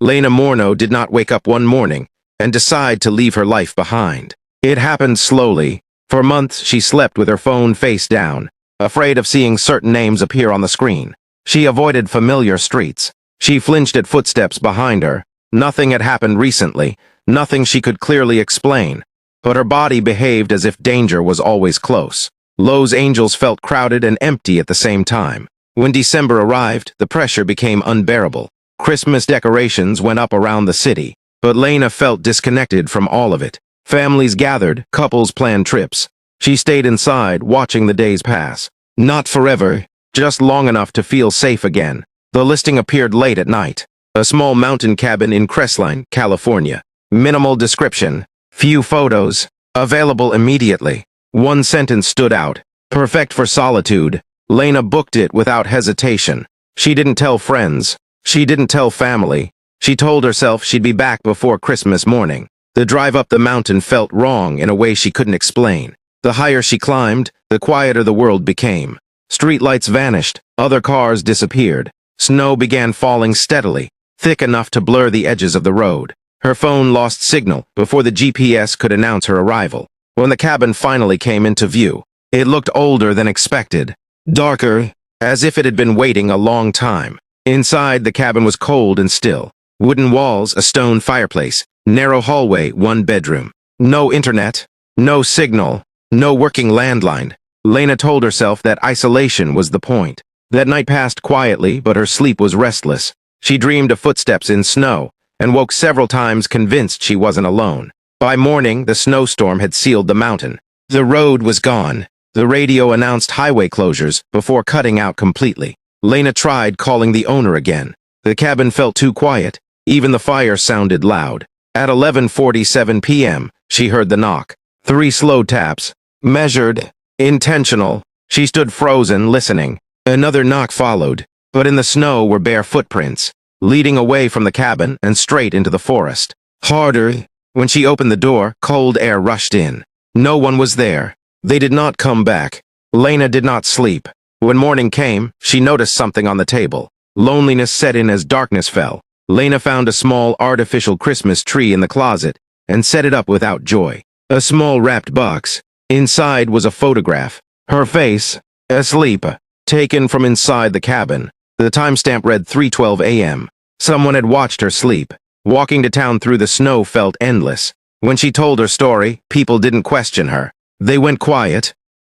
Lena Morno did not wake up one morning and decide to leave her life behind. It happened slowly. For months, she slept with her phone face down, afraid of seeing certain names appear on the screen. She avoided familiar streets. She flinched at footsteps behind her. Nothing had happened recently, nothing she could clearly explain, but her body behaved as if danger was always close. Los Angeles felt crowded and empty at the same time. When December arrived, the pressure became unbearable. Christmas decorations went up around the city, but Lena felt disconnected from all of it. Families gathered, couples planned trips. She stayed inside, watching the days pass. Not forever, just long enough to feel safe again. The listing appeared late at night. A small mountain cabin in Crestline, California. Minimal description. Few photos. Available immediately. One sentence stood out. Perfect for solitude. Lena booked it without hesitation. She didn't tell friends. She didn't tell family. She told herself she'd be back before Christmas morning. The drive up the mountain felt wrong in a way she couldn't explain. The higher she climbed, the quieter the world became. Streetlights vanished. Other cars disappeared. Snow began falling steadily, thick enough to blur the edges of the road. Her phone lost signal before the GPS could announce her arrival. When the cabin finally came into view, it looked older than expected. Darker, as if it had been waiting a long time. Inside, the cabin was cold and still. Wooden walls, a stone fireplace, narrow hallway, one bedroom. No internet, no signal, no working landline. Lena told herself that isolation was the point. That night passed quietly, but her sleep was restless. She dreamed of footsteps in snow, and woke several times convinced she wasn't alone. By morning, the snowstorm had sealed the mountain. The road was gone. The radio announced highway closures before cutting out completely. Lena tried calling the owner again. The cabin felt too quiet. Even the fire sounded loud. At 11:47 p.m., she heard the knock. 3 slow taps. Measured. Intentional. She stood frozen, listening. Another knock followed, but in the snow were bare footprints, leading away from the cabin and straight into the forest. Harder. When she opened the door, cold air rushed in. No one was there. They did not come back. Lena did not sleep. When morning came, she noticed something on the table. Loneliness set in as darkness fell. Lena found a small artificial Christmas tree in the closet and set it up without joy. A small wrapped box. Inside was a photograph. Her face, asleep, taken from inside the cabin. The timestamp read 3:12 a.m. Someone had watched her sleep. Walking to town through the snow felt endless. When she told her story, people didn't question her. They went quiet.